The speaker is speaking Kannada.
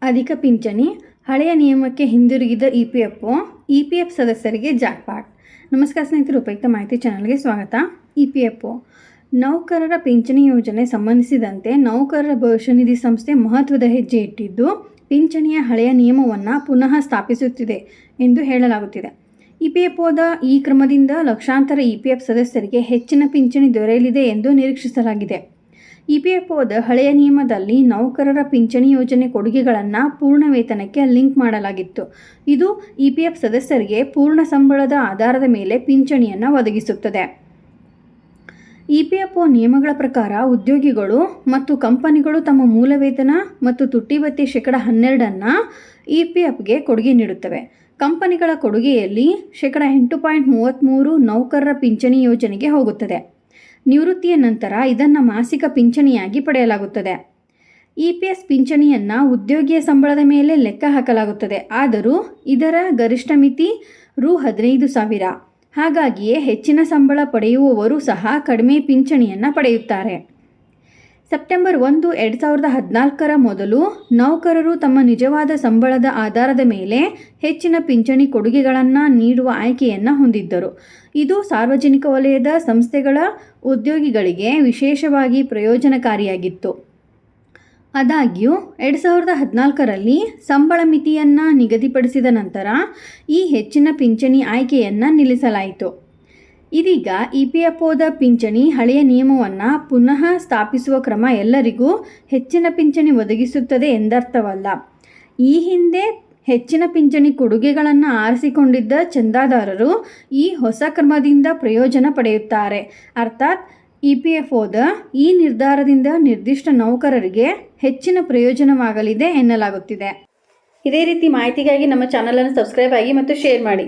ಅಧಿಕ ಪಿಂಚಣಿ, ಹಳೆಯ ನಿಯಮಕ್ಕೆ ಹಿಂದಿರುಗಿದ ಇಪಿಎಫ್ ಸದಸ್ಯರಿಗೆ ಜಾಕ್ಪಾಟ್. ನಮಸ್ಕಾರ ಸ್ನೇಹಿತರು, ಉಪಯುಕ್ತ ಮಾಹಿತಿ ಚಾನಲ್ಗೆ ಸ್ವಾಗತ. ಇಪಿಎಫ್ಒ ನೌಕರರ ಪಿಂಚಣಿ ಯೋಜನೆ ಸಂಬಂಧಿಸಿದಂತೆ ನೌಕರರ ಭವಿಷ್ಯ ನಿಧಿ ಸಂಸ್ಥೆ ಮಹತ್ವದ ಹೆಜ್ಜೆ ಇಟ್ಟಿದ್ದು, ಪಿಂಚಣಿಯ ಹಳೆಯ ನಿಯಮವನ್ನು ಪುನಃ ಸ್ಥಾಪಿಸುತ್ತಿದೆ ಎಂದು ಹೇಳಲಾಗುತ್ತಿದೆ. ಇಪಿಎಫ್ಒದ ಈ ಕ್ರಮದಿಂದ ಲಕ್ಷಾಂತರ ಇಪಿಎಫ್ ಸದಸ್ಯರಿಗೆ ಹೆಚ್ಚಿನ ಪಿಂಚಣಿ ದೊರೆಯಲಿದೆ ಎಂದು ನಿರೀಕ್ಷಿಸಲಾಗಿದೆ. ಇಪಿಎಫ್ಒದ ಹಳೆಯ ನಿಯಮದಲ್ಲಿ ನೌಕರರ ಪಿಂಚಣಿ ಯೋಜನೆ ಕೊಡುಗೆಗಳನ್ನು ಪೂರ್ಣ ವೇತನಕ್ಕೆ ಲಿಂಕ್ ಮಾಡಲಾಗಿತ್ತು. ಇದು ಇಪಿಎಫ್ ಸದಸ್ಯರಿಗೆ ಪೂರ್ಣ ಸಂಬಳದ ಆಧಾರದ ಮೇಲೆ ಪಿಂಚಣಿಯನ್ನು ಒದಗಿಸುತ್ತದೆ. ಇಪಿಎಫ್ಒ ನಿಯಮಗಳ ಪ್ರಕಾರ ಉದ್ಯೋಗಿಗಳು ಮತ್ತು ಕಂಪನಿಗಳು ತಮ್ಮ ಮೂಲ ವೇತನ ಮತ್ತು ತುಟ್ಟಿ ಭತ್ಯೆ ಶೇಕಡ 12 ಇಪಿಎಫ್ಗೆ ಕೊಡುಗೆ ನೀಡುತ್ತವೆ. ಕಂಪನಿಗಳ ಕೊಡುಗೆಯಲ್ಲಿ ಶೇಕಡ 8.33 ನೌಕರರ ಪಿಂಚಣಿ ಯೋಜನೆಗೆ ಹೋಗುತ್ತದೆ. ನಿವೃತ್ತಿಯ ನಂತರ ಇದನ್ನು ಮಾಸಿಕ ಪಿಂಚಣಿಯಾಗಿ ಪಡೆಯಲಾಗುತ್ತದೆ. ಇಪಿಎಫ್ ಪಿಂಚಣಿಯನ್ನು ಉದ್ಯೋಗಿಯ ಸಂಬಳದ ಮೇಲೆ ಲೆಕ್ಕ ಹಾಕಲಾಗುತ್ತದೆ. ಆದರೂ ಇದರ ಗರಿಷ್ಠ ಮಿತಿ ರೂ. 15,000. ಹಾಗಾಗಿಯೇ ಹೆಚ್ಚಿನ ಸಂಬಳ ಪಡೆಯುವವರು ಸಹ ಕಡಿಮೆ ಪಿಂಚಣಿಯನ್ನು ಪಡೆಯುತ್ತಾರೆ. ಸೆಪ್ಟೆಂಬರ್ 1, 2014 ಮೊದಲು ನೌಕರರು ತಮ್ಮ ನಿಜವಾದ ಸಂಬಳದ ಆಧಾರದ ಮೇಲೆ ಹೆಚ್ಚಿನ ಪಿಂಚಣಿ ಕೊಡುಗೆಗಳನ್ನು ನೀಡುವ ಆಯ್ಕೆಯನ್ನು ಹೊಂದಿದ್ದರು. ಇದು ಸಾರ್ವಜನಿಕ ವಲಯದ ಸಂಸ್ಥೆಗಳ ಉದ್ಯೋಗಿಗಳಿಗೆ ವಿಶೇಷವಾಗಿ ಪ್ರಯೋಜನಕಾರಿಯಾಗಿತ್ತು. ಆದಾಗ್ಯೂ 2014ರಲ್ಲಿ ಸಂಬಳ ಮಿತಿಯನ್ನು ನಿಗದಿಪಡಿಸಿದ ನಂತರ ಈ ಹೆಚ್ಚಿನ ಪಿಂಚಣಿ ಆಯ್ಕೆಯನ್ನು ನಿಲ್ಲಿಸಲಾಯಿತು. ಇದೀಗ ಇಪಿಎಫ್ಒದ ಪಿಂಚಣಿ ಹಳೆಯ ನಿಯಮವನ್ನು ಪುನಃ ಸ್ಥಾಪಿಸುವ ಕ್ರಮ ಎಲ್ಲರಿಗೂ ಹೆಚ್ಚಿನ ಪಿಂಚಣಿ ಒದಗಿಸುತ್ತದೆ ಎಂದರ್ಥವಲ್ಲ. ಈ ಹಿಂದೆ ಹೆಚ್ಚಿನ ಪಿಂಚಣಿ ಕೊಡುಗೆಗಳನ್ನು ಆರಿಸಿಕೊಂಡಿದ್ದ ಚಂದಾದಾರರು ಈ ಹೊಸ ಕ್ರಮದಿಂದ ಪ್ರಯೋಜನ ಪಡೆಯುತ್ತಾರೆ. ಅರ್ಥಾತ್ ಇಪಿಎಫ್ಒದ ಈ ನಿರ್ಧಾರದಿಂದ ನಿರ್ದಿಷ್ಟ ನೌಕರರಿಗೆ ಹೆಚ್ಚಿನ ಪ್ರಯೋಜನವಾಗಲಿದೆ ಎನ್ನಲಾಗುತ್ತಿದೆ. ಇದೇ ರೀತಿ ಮಾಹಿತಿಗಾಗಿ ನಮ್ಮ ಚಾನಲನ್ನು ಸಬ್ಸ್ಕ್ರೈಬ್ ಆಗಿ ಮತ್ತು ಶೇರ್ ಮಾಡಿ.